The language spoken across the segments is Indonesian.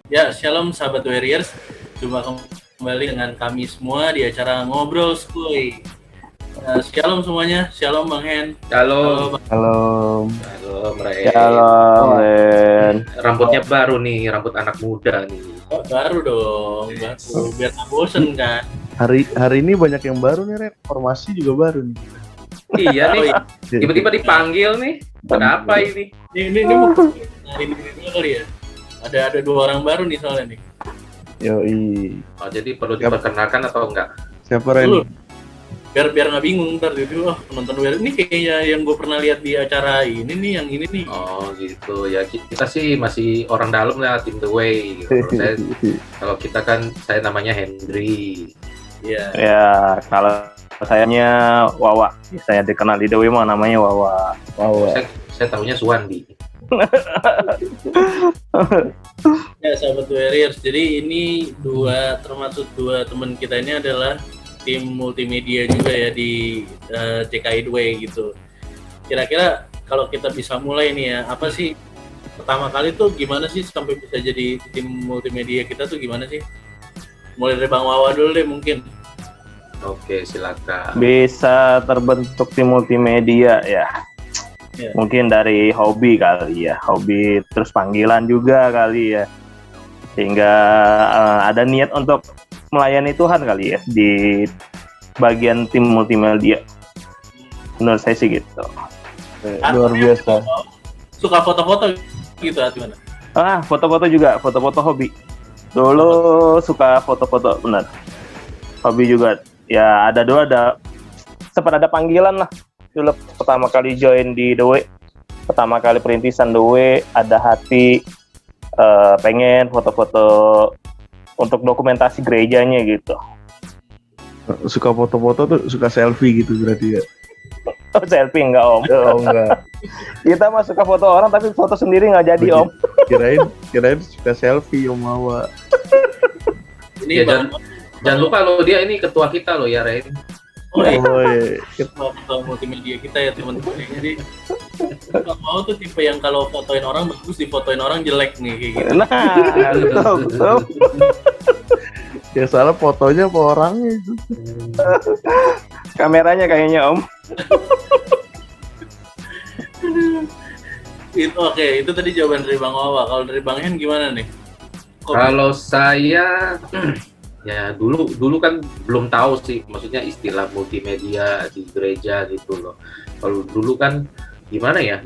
Ya, shalom sahabat Warriors. Jumpa kembali dengan kami semua di acara Ngobrol Skuy. Shalom semuanya, shalom Bang Hen. Halo, Bang. Halo. halo, Ray. Shalom, Ren. Rambutnya baru nih, rambut anak muda nih. Oh, baru dong, baru. Biar tak bosen kan. Hari ini banyak yang baru nih, Ren. Formasi juga baru nih. Iya nih, iya. tiba-tiba dipanggil nih. Ada apa ini? Ini mungkin hari ini kali ya. Ada 2 orang baru nih soalnya nih. Yoi. Oh, jadi perlu diperkenalkan atau enggak? Siapa, Ren? Biar nggak bingung ntar jadi penonton Warriors ini kayaknya yang gue pernah lihat di acara ini nih, yang ini nih. Oh gitu ya, kita sih masih orang dalam lah, tim The Way gitu. Kalau kita kan, saya namanya Hendry. Iya. Ya, kalau sayanya Wawa. Saya dikenal di The Way mah namanya Wawa. Saya tahunya Suwandi. Ya sahabat Warriors, jadi ini termasuk dua teman kita ini adalah tim multimedia juga ya di JKI The Way gitu. Kira-kira kalau kita bisa mulai nih ya, apa sih pertama kali tuh gimana sih sampai bisa jadi tim multimedia kita tuh gimana sih? Mulai dari Bang Wawa dulu deh mungkin. Oke, silakan. Bisa terbentuk tim multimedia ya. Ya. Mungkin dari hobi kali ya, hobi terus panggilan juga kali ya. Sehingga ada niat untuk melayani Tuhan kali ya di bagian tim multimedia. Menurut saya sih gitu. Luar biasa. Suka foto-foto gitu atau gimana? Foto-foto juga, foto-foto hobi. Dulu suka foto-foto, benar. Hobi juga. Ya ada sempat ada panggilan lah. Dulu pertama kali join di The Way, pertama kali perintisan The Way, ada hati pengen foto-foto untuk dokumentasi gerejanya gitu. Suka foto-foto tuh, suka selfie gitu berarti ya? Oh, selfie enggak Om? Oh, enggak. Kita mah suka foto orang tapi foto sendiri nggak jadi Om. Kirain suka selfie Om Wawa. Ini Ya, jangan lupa loh, dia ini ketua kita loh ya, Ray. Oh iya. iya. Ketua multimedia kita ya teman-teman. Jadi Bang mau tuh tipe yang kalau fotoin orang bagus, difotoin orang jelek nih kayak gitu. Nah, betul. Ya salah fotonya apa orangnya itu? Kameranya kayaknya Om. Itu tadi jawaban dari Bang Wawa. Kalau dari Bang Hen gimana nih? Kalau saya ya dulu kan belum tahu sih, maksudnya istilah multimedia di gereja gitu loh. Kalau dulu kan gimana ya?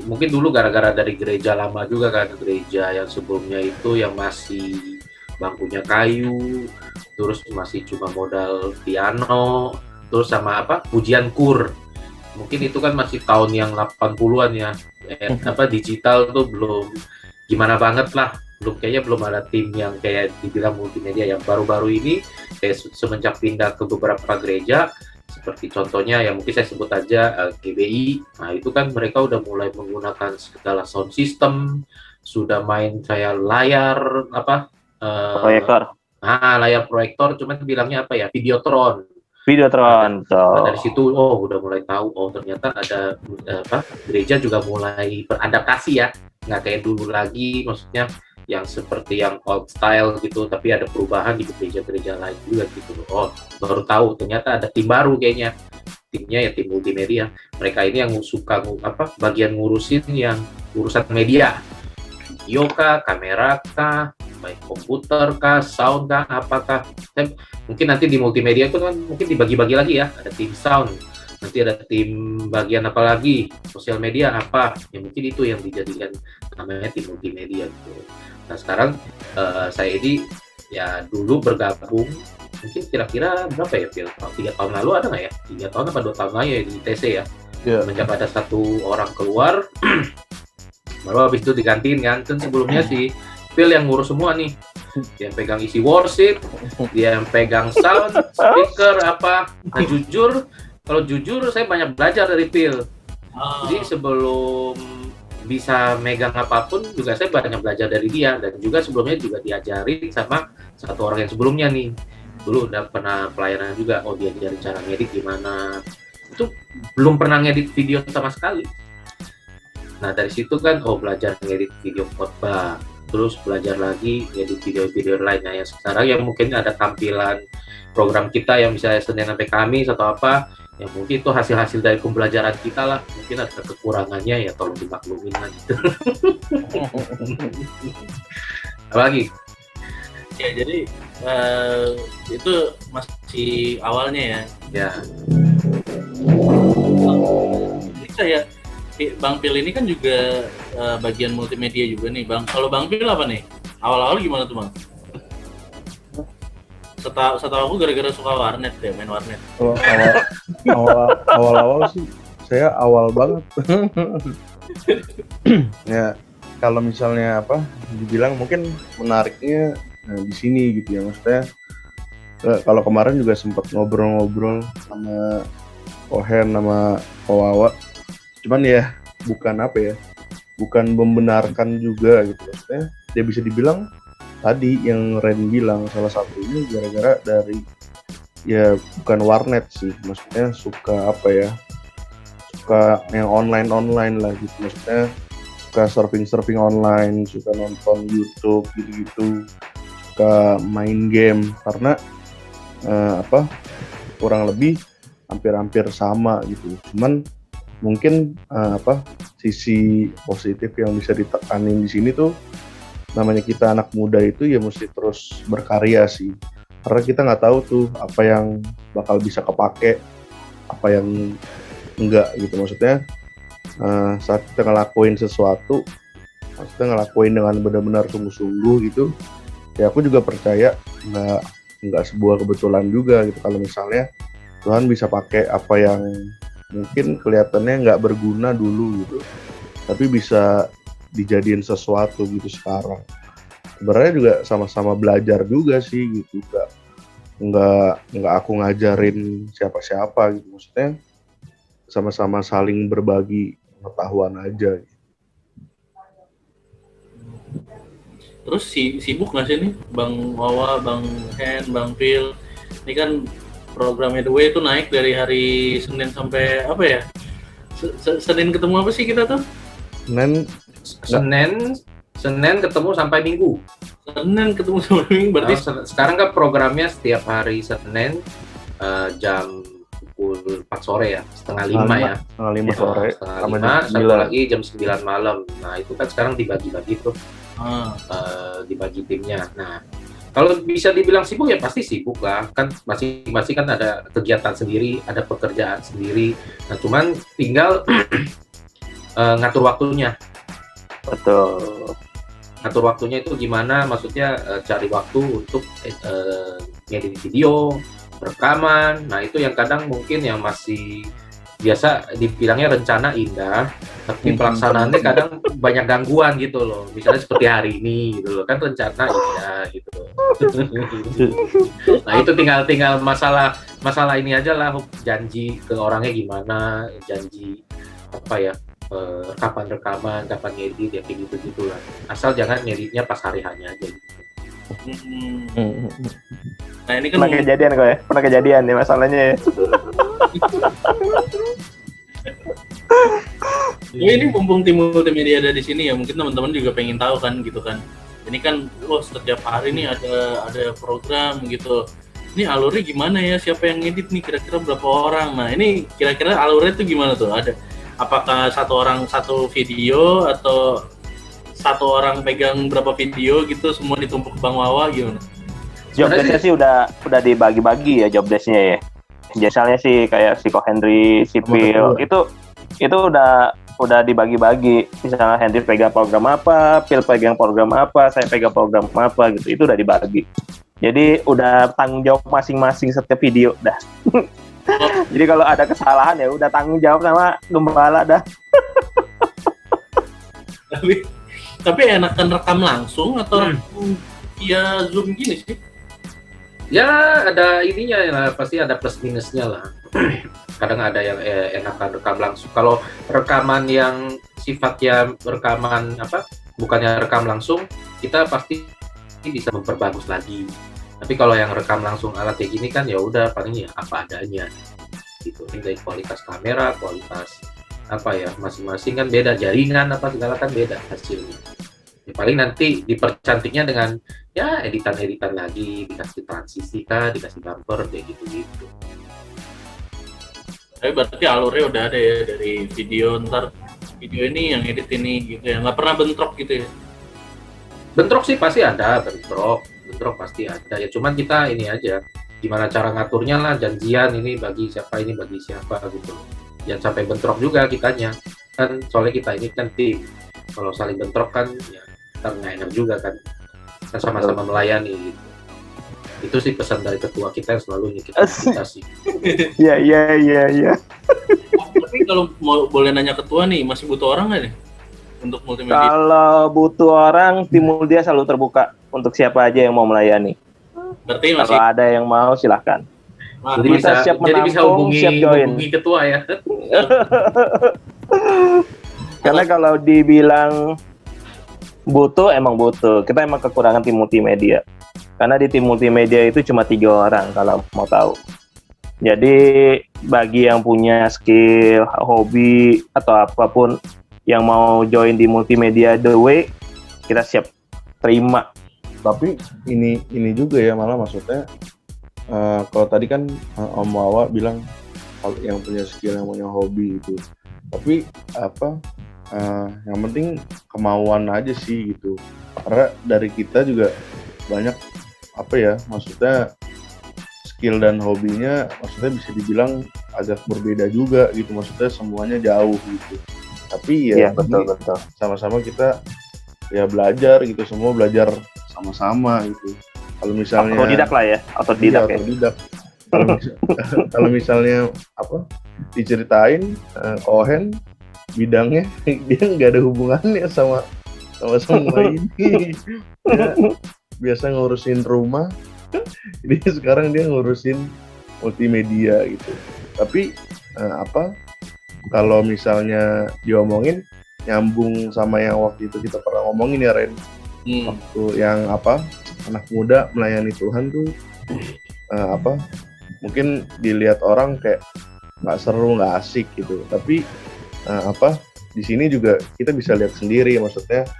Mungkin dulu gara-gara dari gereja lama juga kan, gereja yang sebelumnya itu yang masih bangkunya kayu, terus masih cuma modal piano, terus sama pujian kur. Mungkin itu kan masih tahun yang 80-an ya. Digital tuh belum gimana banget lah. Kayaknya belum ada tim yang kayak dibilang multimedia. Yang baru-baru ini kayak semenjak pindah ke beberapa gereja, seperti contohnya yang mungkin saya sebut aja GBI. Nah itu kan mereka udah mulai menggunakan segala sound system, sudah main kayak layar Proyektor. layar proyektor, cuman bilangnya Videotron. Videotron. Nah, dari situ udah mulai tahu ternyata ada gereja juga mulai beradaptasi ya, nggak kayak dulu lagi, maksudnya yang seperti yang old style gitu, tapi ada perubahan di gereja-gereja lain juga gitu. Baru tahu ternyata ada tim baru kayaknya, timnya ya tim multimedia. Mereka ini yang suka bagian ngurusin yang urusan media, video kah, kamera kah, baik komputer kah, sound kah, apakah. Mungkin nanti di multimedia itu kan mungkin dibagi-bagi lagi ya, ada tim sound, nanti ada tim bagian apa lagi, sosial media apa, ya mungkin itu yang dijadikan namanya tim multimedia gitu. Nah sekarang saya ini ya dulu bergabung mungkin kira-kira berapa ya, Phil? 3 tahun lalu ada nggak ya? 3 tahun apa 2 tahun lalu ya di TC ya? Yeah. Semenjak ada 1 orang keluar, baru habis itu digantiin kan. Dan sebelumnya si Phil yang ngurus semua nih. Dia yang pegang isi worship, dia yang pegang sound, speaker apa. Nah kalau jujur saya banyak belajar dari Phil. Jadi sebelum bisa megang apapun juga saya banyak belajar dari dia, dan juga sebelumnya juga diajarin sama 1 orang yang sebelumnya nih. Dulu udah pernah pelayanan juga, dia ajarin cara ngedit gimana. Itu belum pernah ngedit video sama sekali. Nah dari situ kan belajar ngedit video khotbah, terus belajar lagi ngedit video-video lainnya yang sekarang yang mungkin ada tampilan program kita yang misalnya Senin sampai Kamis atau apa, yang mungkin itu hasil-hasil dari pembelajaran kita lah, mungkin ada kekurangannya ya tolong dimaklumin lah gitu. Apalagi? Ya jadi itu masih awalnya ya. Ya. Ini kayak Bang Pil ini kan juga bagian multimedia juga nih Bang. Kalau Bang Pil apa nih? Awal-awal gimana tuh Bang? Setahu aku gara-gara suka warnet ya, main warnet. Kalau awal-awal sih saya awal banget. Ya kalau misalnya dibilang mungkin menariknya di sini gitu ya, maksudnya kalau kemarin juga sempat ngobrol-ngobrol sama Kohen sama Kowawa, cuman ya bukan membenarkan juga gitu, maksudnya dia bisa dibilang tadi yang Ren bilang salah satunya gara-gara dari ya bukan warnet sih, maksudnya suka yang online lah gitu, maksudnya suka surfing online, suka nonton YouTube gitu-gitu, suka main game, karena kurang lebih hampir sama gitu. Cuman mungkin sisi positif yang bisa ditekanin di sini tuh, namanya kita anak muda itu ya mesti terus berkarya sih, karena kita nggak tahu tuh apa yang bakal bisa kepake, apa yang enggak gitu. Maksudnya saat kita ngelakuin sesuatu, maksudnya ngelakuin dengan benar-benar sungguh-sungguh gitu, ya aku juga percaya nggak sebuah kebetulan juga gitu kalau misalnya Tuhan bisa pakai apa yang mungkin kelihatannya nggak berguna dulu gitu, tapi bisa dijadiin sesuatu gitu sekarang. Sebenarnya juga sama-sama belajar juga sih gitu, nggak aku ngajarin siapa-siapa gitu, maksudnya sama-sama saling berbagi pengetahuan aja gitu. Terus sibuk nggak sih nih Bang Wawa, Bang Hen, Bang Phil? Ini kan program Headway itu naik dari hari Senin sampai apa ya? Senin ketemu apa sih kita tuh? Senin ketemu sampai Minggu. Senin ketemu sampai Minggu berarti sekarang kan programnya setiap hari Senin jam pukul 4 sore ya, setengah 5 ya. Setengah 5 sore. Setengah 5, satu lagi jam 9 malam. Nah itu kan sekarang dibagi-bagi tuh. Dibagi timnya. Nah, kalau bisa dibilang sibuk ya pasti sibuk lah. Kan masing-masing kan ada kegiatan sendiri, ada pekerjaan sendiri. Nah, cuman tinggal ngatur waktunya. Betul. Ngatur waktunya itu gimana? Maksudnya cari waktu untuk ngedit video, rekaman. Nah, itu yang kadang mungkin yang masih biasa dibilangnya rencana indah, tapi pelaksanaannya kadang banyak gangguan gitu loh. Misalnya seperti hari ini gitu loh, kan rencana indah gitu. Nah itu tinggal masalah ini aja lah, janji ke orangnya gimana, janji rekaman, kapan ngedit ya kayak gitu lah. Asal jangan ngeditnya pas hari hanya aja gitu. Nah ini kan pernah kejadian nih masalahnya ya. Ini mumpung tim multimedia ada di sini ya, mungkin teman-teman juga pengen tahu kan gitu kan. Ini kan setiap hari nih ada program gitu. Ini alurnya gimana ya? Siapa yang ngedit nih? Kira-kira berapa orang? Nah ini kira-kira alurnya tuh gimana tuh? Apakah satu orang satu video atau satu orang pegang berapa video gitu, semua ditumpuk Bang Wawa gimana? Jobdesknya sih udah dibagi-bagi ya jobdesknya ya. Biasanya sih kayak si Ko Henry, si Phil itu udah dibagi-bagi. Misalnya Henry pegang program apa, Phil pegang program apa, saya pegang program apa gitu. Itu udah dibagi. Jadi udah tanggung jawab masing-masing setiap video dah. Jadi kalau ada kesalahan ya udah tanggung jawab sama gembala dah. Tapi enakan rekam langsung atau via Zoom gini sih? Ya ada ininya ya, pasti ada plus minusnya lah. Kadang ada yang enakan rekam langsung. Kalau rekaman yang sifatnya rekaman bukannya rekam langsung, kita pasti bisa memperbagus lagi. Tapi kalau yang rekam langsung alat kayak gini kan ya udah paling ya apa adanya. Gitu. Dari kualitas kamera, kualitas masing-masing kan beda, jaringan segala kan beda hasilnya. Ya, paling nanti dipercantiknya dengan ya editan lagi, dikasih transisi kah, dikasih bumper kayak gitu. Tapi berarti alurnya udah ada ya dari video, ntar video ini yang edit ini gitu ya, nggak pernah bentrok gitu ya? Bentrok sih pasti ada, bentrok pasti ada ya, cuman kita ini aja gimana cara ngaturnya lah, janjian ini bagi siapa gitu, jangan sampai bentrok juga kitanya kan, soalnya kita ini kan tim, kalau saling bentrok kan ya ntar nggak enak juga kan sama-sama melayani gitu. Itu sih pesan dari ketua kita yang selalu ingin kita fasilitasi. Iya. Tapi kalau boleh nanya ketua nih, masih butuh orang nggak nih untuk multimedia? Kalau butuh orang, tim Multia selalu terbuka untuk siapa aja yang mau melayani. Berarti masih. Kalau ada yang mau, silahkan. Nah, Jadi kita siap bisa menampung, siap join. hubungi ketua ya. Karena kalau dibilang butuh, emang butuh. Kita emang kekurangan tim multimedia. Karena di tim multimedia itu cuma 3 orang kalau mau tahu. Jadi bagi yang punya skill, hobi, atau apapun yang mau join di Multimedia The Way, kita siap terima. Tapi ini juga ya, malah maksudnya kalau tadi kan Om Wawa bilang kalau yang punya skill, yang punya hobi itu. Tapi yang penting kemauan aja sih gitu. Karena dari kita juga banyak maksudnya skill dan hobinya maksudnya bisa dibilang agak berbeda juga gitu, maksudnya semuanya jauh gitu. Tapi ya betul. Sama-sama kita ya belajar gitu, semua belajar sama-sama gitu. Kalau misalnya otodidak lah ya, otodidak ya. Otodidak. Kalau misalnya diceritain Kohen bidangnya dia nggak ada hubungannya sama semua ini. Dia biasa ngurusin rumah, jadi sekarang dia ngurusin multimedia gitu. Tapi kalau misalnya diomongin nyambung sama yang waktu itu kita pernah ngomongin ya, Ren. Waktu yang anak muda melayani Tuhan tuh mungkin dilihat orang kayak nggak seru, nggak asik gitu. Tapi di sini juga kita bisa lihat sendiri, maksudnya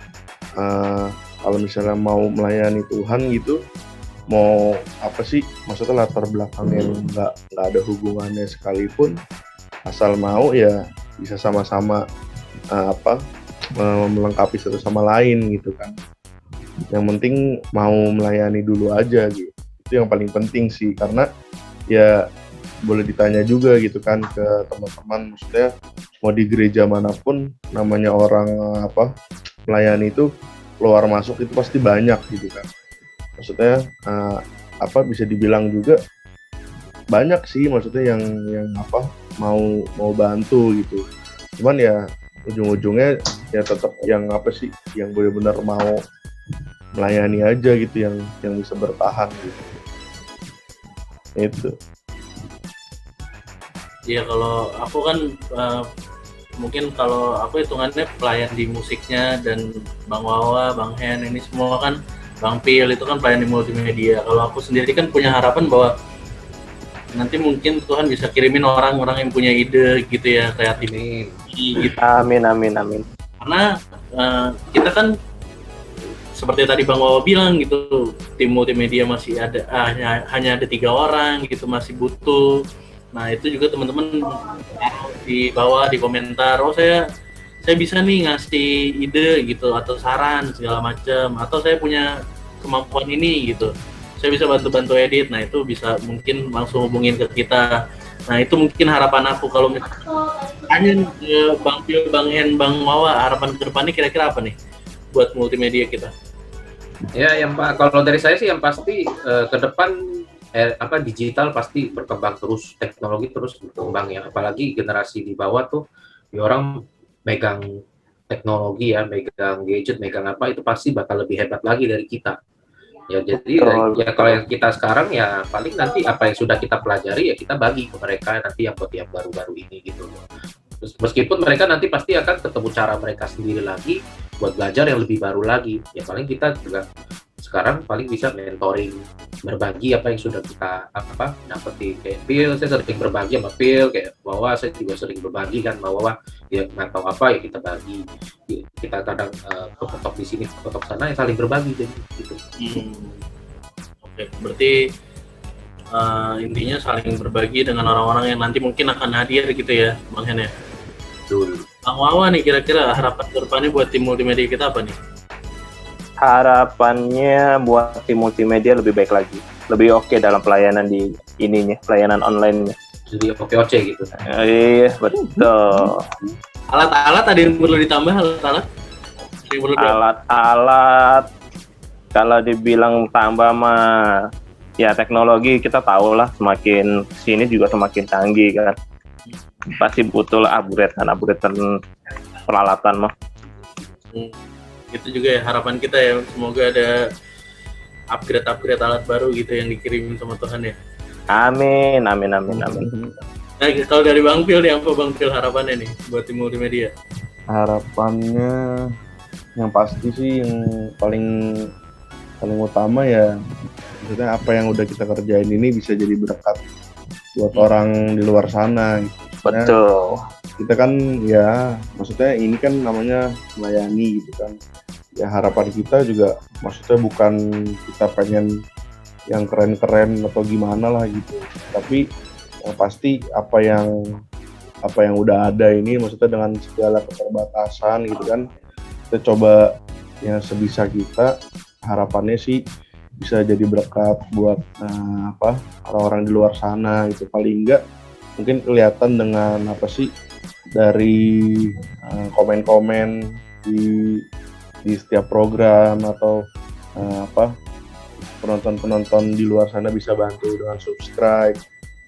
kalau misalnya mau melayani Tuhan gitu, mau maksudnya latar belakang yang nggak ada hubungannya sekalipun, asal mau ya bisa sama-sama melengkapi satu sama lain gitu kan. Yang penting mau melayani dulu aja gitu, itu yang paling penting sih. Karena ya boleh ditanya juga gitu kan ke teman-teman, maksudnya mau di gereja manapun namanya orang melayani itu keluar masuk itu pasti banyak gitu kan. Maksudnya bisa dibilang juga banyak sih, maksudnya yang mau bantu gitu. Cuman ya ujung-ujungnya ya tetap yang yang benar-benar mau melayani aja gitu, yang bisa bertahan gitu. Itu. Iya, kalau aku kan mungkin kalau aku hitungannya pelayan di musiknya, dan Bang Wawa, Bang Hen ini semua kan, Bang Pil itu kan pelayan di multimedia. Kalau aku sendiri kan punya harapan bahwa nanti mungkin Tuhan bisa kirimin orang-orang yang punya ide gitu ya, kreatif gitu. Amin. Karena kita kan seperti tadi Bang Wawa bilang gitu, tim multimedia masih ada hanya ada 3 orang gitu, masih butuh. Nah itu juga teman-teman di bawah di komentar, saya bisa nih ngasih ide gitu, atau saran segala macam, atau saya punya kemampuan ini gitu, saya bisa bantu edit. Nah itu bisa mungkin langsung hubungin ke kita. Nah itu mungkin harapan aku, kalau hanya Bang Pio, Bang Hen, Bang Wawa, harapan ke depannya kira-kira apa nih buat multimedia kita? Ya, kalau dari saya sih yang pasti ke depan digital pasti berkembang terus, teknologi terus berkembang ya, apalagi generasi di bawah tuh orang megang teknologi ya, megang gadget, megang itu pasti bakal lebih hebat lagi dari kita ya. Jadi kalau yang kita sekarang ya paling nanti apa yang sudah kita pelajari ya kita bagi ke mereka nanti yang buat yang baru-baru ini gitu loh. Terus meskipun mereka nanti pasti akan ketemu cara mereka sendiri lagi buat belajar yang lebih baru lagi ya, paling kita juga sekarang paling bisa mentoring, berbagi apa yang sudah kita dapetin. Kayak Phil, saya sering berbagi sama Phil, kayak Wawa saya juga sering berbagi kan, Wawa dia nggak tahu apa ya kita bagi. kita kadang kepotok di sini, kepotok sana, ya saling berbagi jadi gitu. Oke, berarti intinya saling berbagi dengan orang-orang yang nanti mungkin akan hadir gitu ya, Bang Hen ya. Betul. Bang Wawa nih, kira-kira harapan kedepannya buat tim multimedia kita apa nih? Harapannya buat tim multimedia lebih baik lagi, lebih oke dalam pelayanan di ininya, pelayanan online-nya. Jadi OKOC gitu. Iya, betul. Alat-alat ada yang perlu ditambah, alat-alat? Ada yang perlu Alat-alat kalau dibilang tambah mah ya teknologi kita tahu lah, semakin sini juga semakin canggih kan. Pasti butuh lah upgrade peralatan mah. Itu juga ya harapan kita ya, semoga ada upgrade alat baru gitu yang dikirimin sama Tuhan ya. Amin. Nah, kalau dari Bang Phil nih, apa Bang Phil harapannya nih buat tim multimedia? Harapannya yang pasti sih yang paling utama ya, maksudnya apa yang udah kita kerjain ini bisa jadi berkat buat orang di luar sana gitu. Betul. Kita kan ya, maksudnya ini kan namanya melayani gitu kan. Ya harapan kita juga maksudnya bukan kita pengen yang keren-keren atau gimana lah gitu. Tapi yang pasti apa yang udah ada ini, maksudnya dengan segala keterbatasan gitu kan, kita coba yang sebisa kita, harapannya sih bisa jadi berkat buat orang-orang di luar sana gitu. Paling enggak mungkin kelihatan dengan apa sih dari komen-komen di setiap program atau penonton di luar sana bisa bantu dengan subscribe,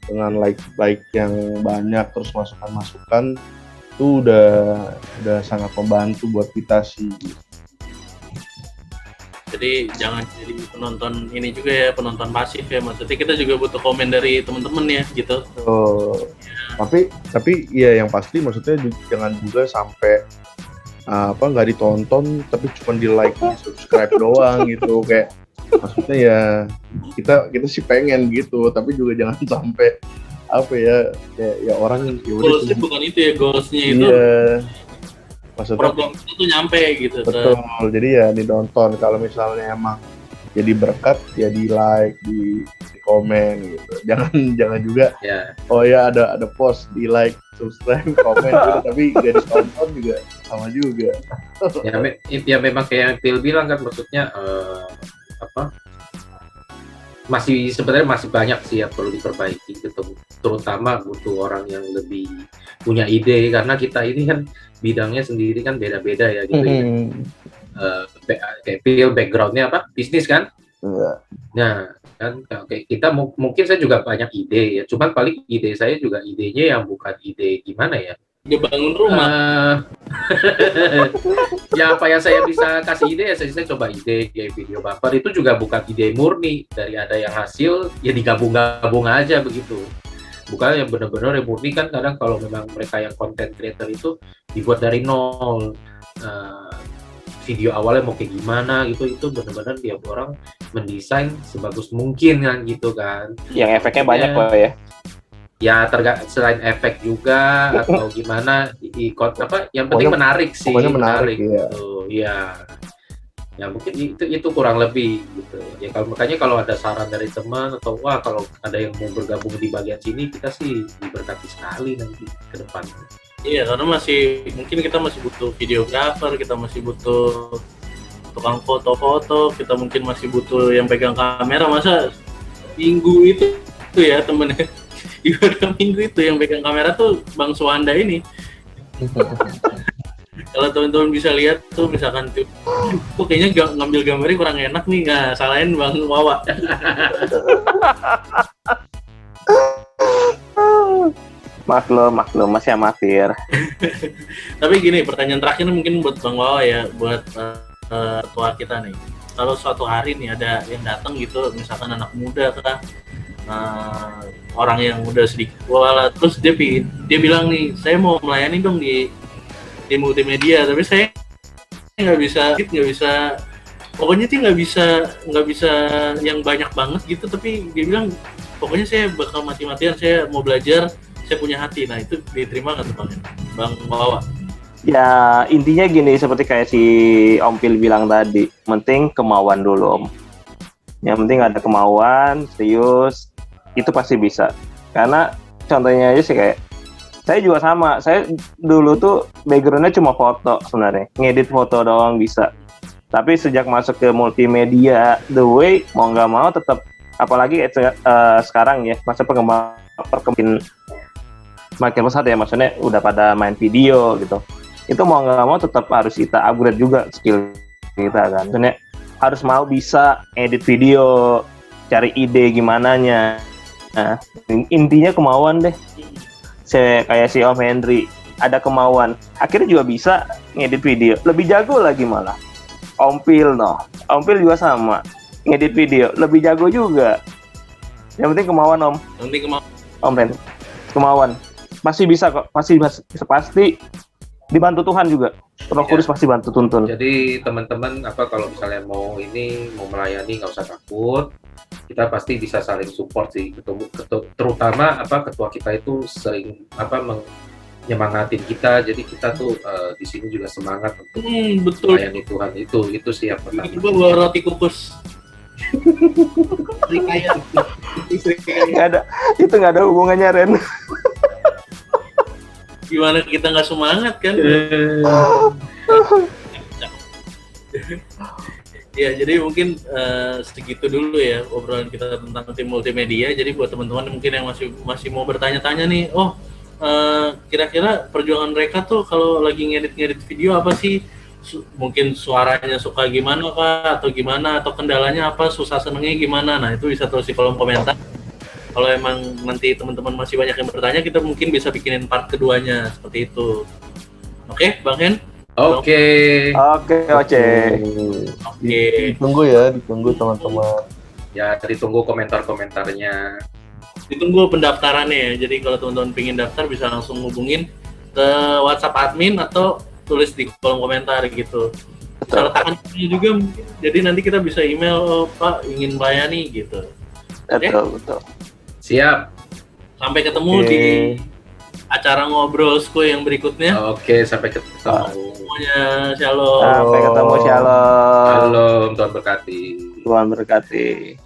dengan like yang banyak, terus masukan itu udah sangat membantu buat kita sih. Jadi jangan jadi penonton ini juga ya, penonton pasif ya, maksudnya kita juga butuh komen dari teman-teman ya gitu. Tapi ya yang pasti maksudnya jangan juga sampai nggak ditonton tapi cuma di like, di subscribe doang gitu. Kayak maksudnya ya kita sih pengen gitu, tapi juga jangan sampai ya orang ya udah goalsnya bukan itu ya, goalsnya itu maksudnya program itu nyampe gitu. Betul, jadi ya ditonton. Kalau misalnya emang jadi berkat ya di like, di komen gitu. Jangan juga oh ya ada post, di like, subscribe, komen gitu, tapi gak ditonton juga sama juga. Ya memang kayak Phil bilang kan, maksudnya sebenarnya masih banyak sih yang perlu diperbaiki gitu, terutama butuh orang yang lebih punya ide, karena kita ini kan bidangnya sendiri kan beda-beda ya gitu. Kayak Phil backgroundnya bisnis kan. Nah kan kayak kita mungkin saya juga banyak ide ya, cuman paling ide saya juga idenya yang bukan ide gimana ya, dia bangun rumah. Ya apa yang saya bisa kasih ide ya saya coba ide kayak video bumper, itu juga bukan ide murni dari ada yang hasil ya digabung-gabung aja begitu, bukan yang benar-benar yang murni. Kan kadang kalau memang mereka yang content creator itu dibuat dari nol, video awalnya mau kayak gimana gitu, itu benar-benar tiap orang mendesain sebagus mungkin kan gitu kan, yang efeknya banyak kok ya. Ya selain efek juga atau gimana yang penting menarik sih, menarik gitu ya. Ya mungkin itu kurang lebih gitu ya. Makanya kalau ada saran dari teman atau kalau ada yang mau bergabung di bagian sini, kita sih diberkati sekali nanti ke depan. Iya, karena mungkin kita masih butuh videografer, kita masih butuh tukang foto-foto, kita mungkin masih butuh yang pegang kamera. Masa minggu itu ya temennya ibadah minggu itu yang pegang kamera tuh Bang Suwanda ini. Kalau teman-teman bisa lihat tuh, misalkan tuh, kok kayaknya ngambil gambarnya kurang enak nih, nggak salahin Bang Wawa. Maklum masih amatir. Tapi gini, pertanyaan terakhir mungkin buat Bang Wawa ya, buat tua kita nih. Kalau suatu hari nih ada yang datang gitu, misalkan anak muda kah, orang yang udah sedikit tua, terus dia bilang nih, saya mau melayani dong di multimedia, tapi saya nggak bisa, pokoknya sih nggak bisa yang banyak banget gitu, tapi dia bilang pokoknya saya bakal mati-matian, saya mau belajar, saya punya hati. Nah itu diterima nggak tuh Bang Wawa? Ya intinya gini, seperti kayak si Om Pil bilang tadi, penting kemauan dulu Om. Yang penting ada kemauan, serius, itu pasti bisa. Karena contohnya aja sih kayak saya juga sama, saya dulu tuh backgroundnya cuma foto sebenarnya, ngedit foto doang bisa. Tapi sejak masuk ke multimedia, the way mau nggak mau tetap, apalagi sekarang ya masa perkembangan semakin pesat ya, maksudnya udah pada main video gitu. Itu mau nggak mau tetap harus kita upgrade juga skill kita kan. Maksudnya harus mau bisa edit video, cari ide gimananya. Nah, intinya kemauan deh. Kayak si Om Henry, ada kemauan, akhirnya juga bisa ngedit video. Lebih jago lagi malah. Om Pil juga sama, ngedit video, lebih jago juga. Yang penting kemauan Om. Yang penting Om Henry, kemauan. Pasti bisa kok, pasti dibantu Tuhan juga. Roh Kudus pasti bantu tuntun. Jadi teman-teman kalau misalnya mau melayani nggak usah takut. Kita pasti bisa saling support sih, terutama ketua kita itu sering menyemangatin kita, jadi kita tuh di sini juga semangat untuk betul. melayani Tuhan. Itu sih yang pertama. Itu bawa roti kukus. Nggak ada hubungannya Ren. Gimana kita nggak semangat kan? Ya, jadi mungkin segitu dulu ya obrolan kita tentang tim multimedia. Jadi buat teman-teman mungkin yang masih mau bertanya-tanya nih, kira-kira perjuangan mereka tuh kalau lagi ngedit video apa sih? Mungkin suaranya suka gimana kah, atau gimana, atau kendalanya apa, susah senengnya gimana? Nah, itu bisa tulis di kolom komentar. Kalau emang nanti teman-teman masih banyak yang bertanya, kita mungkin bisa bikinin part keduanya seperti itu. Oke, Bang Hen? Oke. Ditunggu teman-teman. Ya, ditunggu komentar-komentarnya. Ditunggu pendaftarannya ya. Jadi kalau teman-teman pengen daftar bisa langsung hubungin ke WhatsApp admin atau tulis di kolom komentar gitu. Bisa letakkan juga mungkin. Jadi nanti kita bisa email, Pak ingin melayani gitu. Betul. Siap. Sampai ketemu di acara ngobrol school yang berikutnya. Oke, sampai ketemu. Semuanya, shalom. Sampai ketemu, shalom. Shalom, Tuhan berkati. Tuhan berkati.